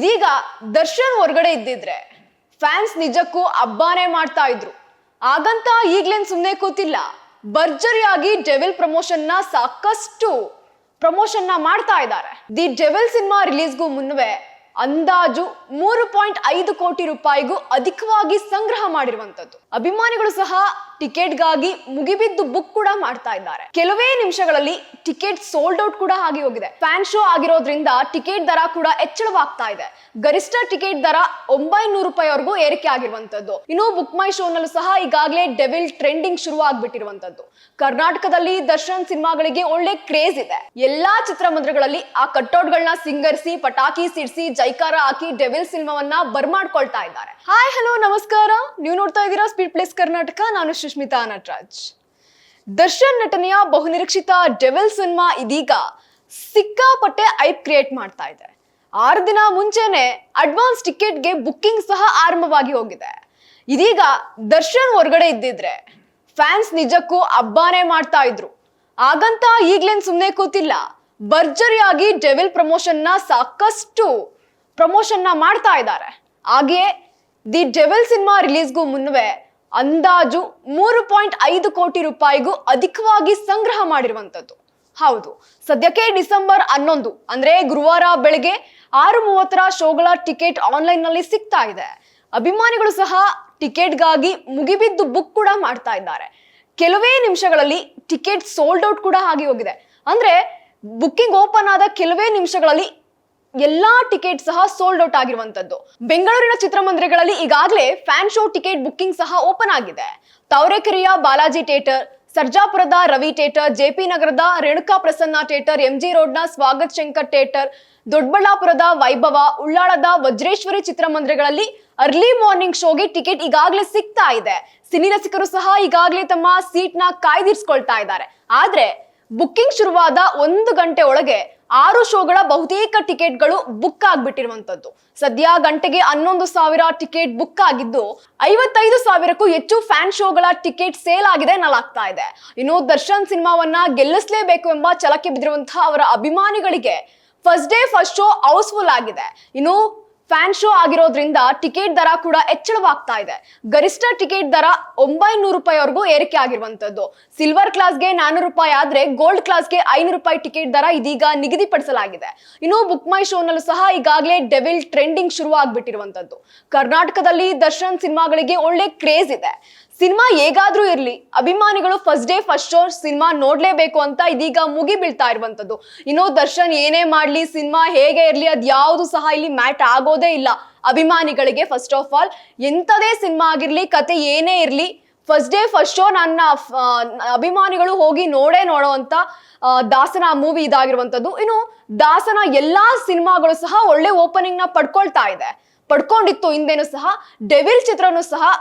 ಇದೀಗ ದರ್ಶನ್ ಹೊರಗಡೆ ಇದ್ದಿದ್ರೆ ಫ್ಯಾನ್ಸ್ ನಿಜಕ್ಕೂ ಹಬ್ಬಾನೇ ಮಾಡ್ತಾ ಇದ್ರು. ಹಾಗಂತ ಈಗ್ಲೇನ್ ಸುಮ್ಮನೆ ಕೂತಿಲ್ಲ, ಭರ್ಜರಿಯಾಗಿ ಡೆವಿಲ್ ಪ್ರಮೋಷನ್ ನ ಸಾಕಷ್ಟು ಪ್ರಮೋಷನ್ ನ ಮಾಡ್ತಾ ಇದ್ದಾರೆ. ದಿ ಡೆವಿಲ್ ಸಿನಿಮಾ ರಿಲೀಸ್ಗೂ ಮುನ್ನವೇ ಅಂದಾಜು 3.5 ಕೋಟಿ ರೂಪಾಯಿಗೂ ಅಧಿಕವಾಗಿ ಸಂಗ್ರಹ ಮಾಡಿರುವಂತದ್ದು. ಅಭಿಮಾನಿಗಳು ಸಹ ಟಿಕೆಟ್ಗಾಗಿ ಮುಗಿಬಿದ್ದು ಬುಕ್ ಕೂಡ ಮಾಡ್ತಾ ಇದ್ದಾರೆ. ಕೆಲವೇ ನಿಮಿಷಗಳಲ್ಲಿ ಟಿಕೆಟ್ ಸೋಲ್ಡ್ ಔಟ್ ಕೂಡ ಆಗಿ ಹೋಗಿದೆ. ಫ್ಯಾನ್ ಶೋ ಆಗಿರೋದ್ರಿಂದ ಟಿಕೆಟ್ ದರ ಕೂಡ ಹೆಚ್ಚಳವಾಗ್ತಾ ಇದೆ. ಗರಿಷ್ಠ ಟಿಕೆಟ್ ದರ 900 ರೂಪಾಯಿವರೆಗೂ ಏರಿಕೆ ಆಗಿರುವಂತದ್ದು. ಇನ್ನು ಬುಕ್ ಮೈ ಶೋ ನಲ್ಲೂ ಸಹ ಈಗಾಗಲೇ ಡೆವಿಲ್ ಟ್ರೆಂಡಿಂಗ್ ಶುರು ಆಗ್ಬಿಟ್ಟಿರುವಂತದ್ದು. ಕರ್ನಾಟಕದಲ್ಲಿ ದರ್ಶನ್ ಸಿನಿಮಾಗಳಿಗೆ ಒಳ್ಳೆ ಕ್ರೇಜ್ ಇದೆ. ಎಲ್ಲಾ ಚಿತ್ರಮಂದಿರಗಳಲ್ಲಿ ಆ ಕಟ್ಔಟ್ ಗಳನ್ನ ಸಿಂಗರಿಸಿ ಪಟಾಕಿ ಸಿಡಿಸಿ ಜೈಕಾರ ಹಾಕಿ ಡೆವಿಲ್ ಸಿನಿಮಾವನ್ನ ಬರ್ಮಾಡ್ಕೊಳ್ತಾ ಇದ್ದಾರೆ. ಹಾಯ್ ಹಲೋ ನಮಸ್ಕಾರ, ನೀವು ನೋಡ್ತಾ ಇದ್ದೀರಾ ಸ್ಪೀಡ್ ಪ್ಲೇಸ್ ಕರ್ನಾಟಕ. ನಾನು ಸುಷ್ಮಿತಾ ನಟರಾಜ್. ದರ್ಶನ್ ನಟನೆಯ ಬಹುನಿರೀಕ್ಷಿತ ಡೆವಿಲ್ ಸಿನಿಮಾ ಇದೀಗ ಸಿಕ್ಕಾಪಟ್ಟೆ ಐಪ್ ಕ್ರಿಯೇಟ್ ಮಾಡ್ತಾ ಇದೆ. 6 ದಿನ ಮುಂಚೆನೆ ಅಡ್ವಾನ್ಸ್ ಟಿಕೆಟ್ಗೆ ಬುಕ್ಕಿಂಗ್ ಸಹ ಆರಂಭವಾಗಿ ಹೋಗಿದೆ. ಇದೀಗ ದರ್ಶನ್ ಹೊರಗಡೆ ಇದ್ದಿದ್ರೆ ಫ್ಯಾನ್ಸ್ ನಿಜಕ್ಕೂ ಹಬ್ಬಾನೇ ಮಾಡ್ತಾ ಇದ್ರು. ಹಾಗಂತ ಈಗ್ಲೇನ್ ಸುಮ್ಮನೆ ಕೂತಿಲ್ಲ, ಭರ್ಜರಿಯಾಗಿ ಡೆವಿಲ್ ಪ್ರಮೋಷನ್ ನ ಸಾಕಷ್ಟು ಪ್ರಮೋಷನ್ ನ ಮಾಡ್ತಾ ಇದ್ದಾರೆ. ಹಾಗೆಯೇ ದಿ ಡೆವಿಲ್ ಸಿನಿಮಾ ರಿಲೀಸ್ಗೂ ಮುನ್ನವೇ ಅಂದಾಜು 3.5 ಕೋಟಿ ರೂಪಾಯಿಗೂ ಅಧಿಕವಾಗಿ ಸಂಗ್ರಹ ಮಾಡಿರುವಂತದ್ದು. ಹೌದು, ಸದ್ಯಕ್ಕೆ ಡಿಸೆಂಬರ್ 11 ಅಂದ್ರೆ ಗುರುವಾರ ಬೆಳಗ್ಗೆ 6:30 ಶೋಗಳ ಟಿಕೆಟ್ ಆನ್ಲೈನ್ ನಲ್ಲಿ ಸಿಗ್ತಾ ಇದೆ. ಅಭಿಮಾನಿಗಳು ಸಹ ಟಿಕೆಟ್ಗಾಗಿ ಮುಗಿಬಿದ್ದು ಬುಕ್ ಕೂಡ ಮಾಡ್ತಾ ಇದ್ದಾರೆ. ಕೆಲವೇ ನಿಮಿಷಗಳಲ್ಲಿ ಟಿಕೆಟ್ ಸೋಲ್ಡ್ ಔಟ್ ಕೂಡ ಆಗಿ ಹೋಗಿದೆ. ಅಂದ್ರೆ ಬುಕ್ಕಿಂಗ್ ಓಪನ್ ಆದ ಕೆಲವೇ ನಿಮಿಷಗಳಲ್ಲಿ ಎಲ್ಲಾ ಟಿಕೆಟ್ ಸಹ ಸೋಲ್ಡ್ ಔಟ್ ಆಗಿರುವಂತದ್ದು. ಬೆಂಗಳೂರಿನ ಚಿತ್ರಮಂದಿರಗಳಲ್ಲಿ ಈಗಾಗಲೇ ಫ್ಯಾನ್ ಶೋ ಟಿಕೆಟ್ ಬುಕ್ಕಿಂಗ್ ಸಹ ಓಪನ್ ಆಗಿದೆ. ತಾವರೆಕೆರೆಯ ಬಾಲಾಜಿ ಥಿಯೇಟರ್, ಸರ್ಜಾಪುರದ ರವಿ ಥಿಯೇಟರ್, ಜೆಪಿ ನಗರದ ರೇಣುಕಾ ಪ್ರಸನ್ನ ಥಿಯೇಟರ್, ಎಂಜಿ ರೋಡ್ನ ಸ್ವಾಗತ್ ಶಂಕರ್ ಥಿಯೇಟರ್, ದೊಡ್ಡಬಳ್ಳಾಪುರದ ವೈಭವ, ಉಳ್ಳಾಳದ ವಜ್ರೇಶ್ವರಿ ಚಿತ್ರಮಂದಿರಗಳಲ್ಲಿ ಅರ್ಲಿ ಮಾರ್ನಿಂಗ್ ಶೋಗೆ ಟಿಕೆಟ್ ಈಗಾಗಲೇ ಸಿಗ್ತಾ ಇದೆ. ಸಿನಿ ರಸಿಕರು ಸಹ ಈಗಾಗಲೇ ತಮ್ಮ ಸೀಟ್ ನ ಕಾಯ್ದಿರಿಸಿಕೊಳ್ತಾ ಇದ್ದಾರೆ. ಆದ್ರೆ ಬುಕ್ಕಿಂಗ್ ಶುರುವಾದ 1 ಗಂಟೆ ಒಳಗೆ 6 ಶೋಗಳ ಬಹುತೇಕ ಟಿಕೆಟ್ಗಳು ಬುಕ್ ಆಗ್ಬಿಟ್ಟಿರುವಂತದ್ದು. ಸದ್ಯ ಗಂಟೆಗೆ 11,000 ಟಿಕೆಟ್ ಬುಕ್ ಆಗಿದ್ದು 55,000ಕ್ಕೂ ಹೆಚ್ಚು ಫ್ಯಾನ್ ಶೋಗಳ ಟಿಕೆಟ್ ಸೇಲ್ ಆಗಿದೆ ಎನ್ನಲಾಗ್ತಾ ಇದೆ. ಇನ್ನು ದರ್ಶನ್ ಸಿನಿಮಾವನ್ನ ಗೆಲ್ಲಿಸಲೇಬೇಕು ಎಂಬ ಛಲಕ್ಕೆ ಬಿದ್ದಿರುವಂತಹ ಅವರ ಅಭಿಮಾನಿಗಳಿಗೆ first day first show houseful ಆಗಿದೆ. ಇನ್ನು ಫ್ಯಾನ್ ಶೋ ಆಗಿರೋದ್ರಿಂದ ಟಿಕೆಟ್ ದರ ಕೂಡ ಹೆಚ್ಚಳವಾಗ್ತಾ ಇದೆ. ಗರಿಷ್ಠ ಟಿಕೆಟ್ ದರ 900 ರೂಪಾಯಿವರೆಗೂ ಏರಿಕೆ ಆಗಿರುವಂತದ್ದು. ಸಿಲ್ವರ್ ಕ್ಲಾಸ್ಗೆ 400 ರೂಪಾಯಿ ಆದ್ರೆ ಗೋಲ್ಡ್ ಕ್ಲಾಸ್ಗೆ 500 ರೂಪಾಯಿ ಟಿಕೆಟ್ ದರ ಇದೀಗ ನಿಗದಿಪಡಿಸಲಾಗಿದೆ. ಇನ್ನು ಬುಕ್ ಮೈ ಶೋ ನಲ್ಲೂ ಸಹ ಈಗಾಗಲೇ ಡೆವಿಲ್ ಟ್ರೆಂಡಿಂಗ್ ಶುರು ಆಗ್ಬಿಟ್ಟಿರುವಂತದ್ದು. ಕರ್ನಾಟಕದಲ್ಲಿ ದರ್ಶನ್ ಸಿನಿಮಾಗಳಿಗೆ ಒಳ್ಳೆ ಕ್ರೇಜ್ ಇದೆ. ಸಿನಿಮಾ ಹೇಗಾದ್ರೂ ಇರ್ಲಿ, ಅಭಿಮಾನಿಗಳು first day first show cinema ನೋಡ್ಲೇಬೇಕು ಅಂತ ಇದೀಗ ಮುಗಿ ಬೀಳ್ತಾ ಇರುವಂತದ್ದು. ಇನ್ನು ದರ್ಶನ್ ಏನೇ ಮಾಡ್ಲಿ, ಸಿನಿಮಾ ಹೇಗೆ ಇರ್ಲಿ, ಅದ್ ಯಾವುದು ಸಹ ಇಲ್ಲಿ ಮ್ಯಾಟ್ ಆಗೋದೇ ಇಲ್ಲ ಅಭಿಮಾನಿಗಳಿಗೆ. ಫಸ್ಟ್ ಆಫ್ ಆಲ್ ಎಂತದೇ ಸಿನಿಮಾ ಆಗಿರ್ಲಿ, ಕತೆ ಏನೇ ಇರ್ಲಿ, ಫಸ್ಟ್ ಡೇ ಫಸ್ಟ್ ಶೋ ನನ್ನ ಅಭಿಮಾನಿಗಳು ಹೋಗಿ ನೋಡುವಂತ ದಾಸನ ಮೂವಿ ಇದಾಗಿರುವಂತದ್ದು. ಇನ್ನು ದಾಸನ ಎಲ್ಲಾ ಸಿನಿಮಾಗಳು ಸಹ ಒಳ್ಳೆ ಓಪನಿಂಗ್ ನ ಪಡ್ಕೊಂಡಿತ್ತು ಹಿಂದೆನೂ ಸಹ. ಡೆವಿಲ್ ಚಿತ್ರನೂ ಸಹ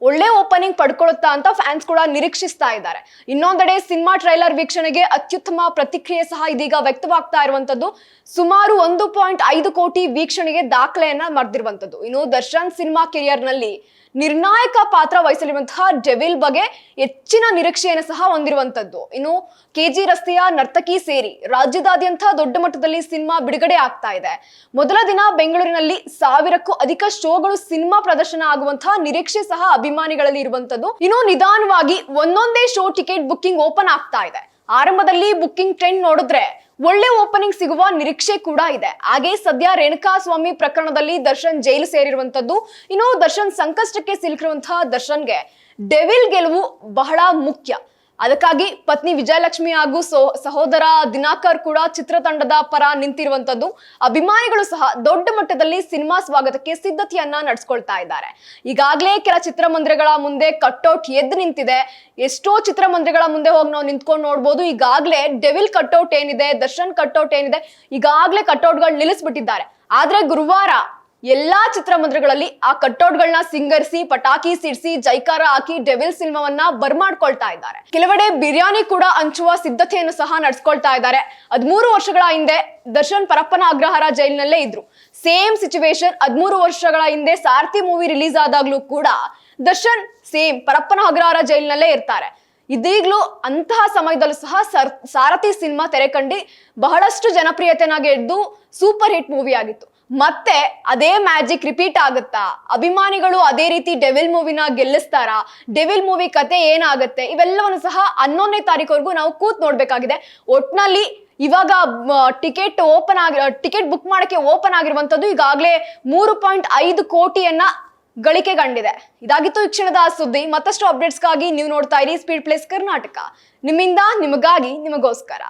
ಒಳ್ಳೆ ಓಪನಿಂಗ್ ಪಡ್ಕೊಳ್ಳುತ್ತಾ ಅಂತ ಫ್ಯಾನ್ಸ್ ಕೂಡ ನಿರೀಕ್ಷಿಸ್ತಾ ಇದ್ದಾರೆ. ಇನ್ನೊಂದೆಡೆ ಸಿನಿಮಾ ಟ್ರೈಲರ್ ವೀಕ್ಷಣೆಗೆ ಅತ್ಯುತ್ತಮ ಪ್ರತಿಕ್ರಿಯೆ ಸಹ ಇದೀಗ ವ್ಯಕ್ತವಾಗ್ತಾ ಇರುವಂತದ್ದು. ಸುಮಾರು 1.5 ಕೋಟಿ ವೀಕ್ಷಣೆಗೆ ದಾಖಲೆಯನ್ನ ಮಾಡಿರುವಂತದ್ದು. ಇನ್ನು ದರ್ಶನ್ ಸಿನಿಮಾ ಕೆರಿಯರ್ ನಲ್ಲಿ ನಿರ್ಣಾಯಕ ಪಾತ್ರ ವಹಿಸಲಿರುವಂತಹ ಡೆವಿಲ್ ಬಗ್ಗೆ ಹೆಚ್ಚಿನ ನಿರೀಕ್ಷೆಯನ್ನು ಸಹ ಹೊಂದಿರುವಂತದ್ದು. ಇನ್ನು ಕೆಜಿ ರಸ್ತೆಯ ನರ್ತಕಿ ಸೇರಿ ರಾಜ್ಯದಾದ್ಯಂತ ದೊಡ್ಡ ಮಟ್ಟದಲ್ಲಿ ಸಿನಿಮಾ ಬಿಡುಗಡೆ ಆಗ್ತಾ ಇದೆ. ಮೊದಲ ದಿನ ಬೆಂಗಳೂರಿನಲ್ಲಿ 1000ಕ್ಕೂ ಅಧಿಕ ಶೋಗಳು ಸಿನಿಮಾ ಪ್ರದರ್ಶನ ಆಗುವಂತಹ ನಿರೀಕ್ಷೆ ಸಹ ಅಭಿಮಾನಿಗಳಲ್ಲಿ ಇರುವಂತದ್ದು. ಇನ್ನು ನಿಧಾನವಾಗಿ ಒಂದೊಂದೇ ಶೋ ಟಿಕೆಟ್ ಬುಕ್ಕಿಂಗ್ ಓಪನ್ ಆಗ್ತಾ ಇದೆ. ಆರಂಭದಲ್ಲಿ ಬುಕ್ಕಿಂಗ್ ಟ್ರೆಂಡ್ ನೋಡಿದ್ರೆ ಒಳ್ಳೆ ಓಪನಿಂಗ್ ಸಿಗುವ ನಿರೀಕ್ಷೆ ಕೂಡ ಇದೆ. ಹಾಗೆ ಸದ್ಯ ರೇಣುಕಾ ಸ್ವಾಮಿ ಪ್ರಕರಣದಲ್ಲಿ ದರ್ಶನ್ ಜೈಲು ಸೇರಿರುವಂತದ್ದು. ಇನ್ನು ದರ್ಶನ್ ಸಂಕಷ್ಟಕ್ಕೆ ಸಿಲುಕಿರುವಂತಹ ದರ್ಶನ್ಗೆ ಡೆವಿಲ್ ಗೆಲುವು ಬಹಳ ಮುಖ್ಯ. ಅದಕ್ಕಾಗಿ ಪತ್ನಿ ವಿಜಯಲಕ್ಷ್ಮಿ ಹಾಗೂ ಸಹೋದರ ದಿನಾಕರ್ ಕೂಡ ಚಿತ್ರತಂಡದ ಪರ ನಿಂತಿರುವಂತದ್ದು. ಅಭಿಮಾನಿಗಳು ಸಹ ದೊಡ್ಡ ಮಟ್ಟದಲ್ಲಿ ಸಿನಿಮಾ ಸ್ವಾಗತಕ್ಕೆ ಸಿದ್ಧತೆಯನ್ನ ನಡೆಸ್ಕೊಳ್ತಾ ಇದ್ದಾರೆ. ಈಗಾಗಲೇ ಕೆಲ ಚಿತ್ರಮಂದಿರಗಳ ಮುಂದೆ ಕಟ್ಔಟ್ ಎದ್ದು ನಿಂತಿದೆ. ಎಷ್ಟೋ ಚಿತ್ರಮಂದಿರಗಳ ಮುಂದೆ ಹೋಗಿ ನಾವು ನಿಂತ್ಕೊಂಡು ನೋಡ್ಬೋದು. ಈಗಾಗಲೇ ಡೆವಿಲ್ ಕಟ್ಔಟ್ ಏನಿದೆ, ದರ್ಶನ್ ಕಟ್ಔಟ್ ಏನಿದೆ, ಈಗಾಗಲೇ ಕಟ್ಔಟ್ಗಳು ನಿಲ್ಲಿಸ್ಬಿಟ್ಟಿದ್ದಾರೆ. ಆದ್ರೆ ಗುರುವಾರ ಎಲ್ಲಾ ಚಿತ್ರಮಂದಿರಗಳಲ್ಲಿ ಆ ಕಟ್ಔಟ್ಗಳನ್ನ ಸಿಂಗರಿಸಿ ಪಟಾಕಿ ಸಿಡಿಸಿ ಜೈಕಾರ ಹಾಕಿ ಡೆವಿಲ್ ಸಿನಿಮಾವನ್ನ ಬರ್ಮಾಡ್ಕೊಳ್ತಾ ಇದ್ದಾರೆ. ಕೆಲವೆಡೆ ಬಿರಿಯಾನಿ ಕೂಡ ಹಂಚುವ ಸಿದ್ಧತೆಯನ್ನು ಸಹ ನಡೆಸ್ಕೊಳ್ತಾ ಇದ್ದಾರೆ. 13 ವರ್ಷಗಳ ಹಿಂದೆ ದರ್ಶನ್ ಪರಪ್ಪನ ಅಗ್ರಹಾರ ಜೈಲಿನಲ್ಲೇ ಇದ್ರು. ಸೇಮ್ ಸಿಚುವೇಶನ್ 13 ವರ್ಷಗಳ ಹಿಂದೆ ಸಾರಥಿ ಮೂವಿ ರಿಲೀಸ್ ಆದಾಗ್ಲೂ ಕೂಡ ದರ್ಶನ್ ಸೇಮ್ ಪರಪ್ಪನ ಅಗ್ರಹಾರ ಜೈಲಿನಲ್ಲೇ ಇರ್ತಾರೆ. ಇದೀಗ್ಲೂ ಅಂತಹ ಸಮಯದಲ್ಲೂ ಸಹ ಸಾರಥಿ ಸಿನಿಮಾ ತೆರೆ ಕಂಡು ಬಹಳಷ್ಟು ಜನಪ್ರಿಯತೆನ ಗೆದ್ದು ಸೂಪರ್ ಹಿಟ್ ಮೂವಿ ಆಗಿತ್ತು. ಮತ್ತೆ ಅದೇ ಮ್ಯಾಜಿಕ್ ರಿಪೀಟ್ ಆಗುತ್ತಾ? ಅಭಿಮಾನಿಗಳು ಅದೇ ರೀತಿ ಡೆವಿಲ್ ಮೂವಿನ ಗೆಲ್ಲಿಸ್ತಾರಾ? ಡೆವಿಲ್ ಮೂವಿ ಕತೆ ಏನಾಗುತ್ತೆ? ಇವೆಲ್ಲವನ್ನು ಸಹ 11ನೇ ತಾರೀಕುವರೆಗೂ ನಾವು ಕೂತ್ ನೋಡ್ಬೇಕಾಗಿದೆ. ಒಟ್ನಲ್ಲಿ ಇವಾಗ ಟಿಕೆಟ್ ಬುಕ್ ಮಾಡಕ್ಕೆ ಓಪನ್ ಆಗಿರುವಂತದ್ದು ಈಗಾಗಲೇ 3.5 ಕೋಟಿಯನ್ನ ಗಳಿಕೆ ಕಂಡಿದೆ. ಇದಾಗಿತ್ತು ಈ ಕ್ಷಣದ ಸುದ್ದಿ. ಮತ್ತಷ್ಟು ಅಪ್ಡೇಟ್ಸ್ಗಾಗಿ ನೀವು ನೋಡ್ತಾ ಇರಿ ಸ್ಪೀಡ್ ಪ್ಲೇಸ್ ಕರ್ನಾಟಕ. ನಿಮ್ಮಿಂದ ನಿಮಗಾಗಿ ನಿಮಗೋಸ್ಕರ.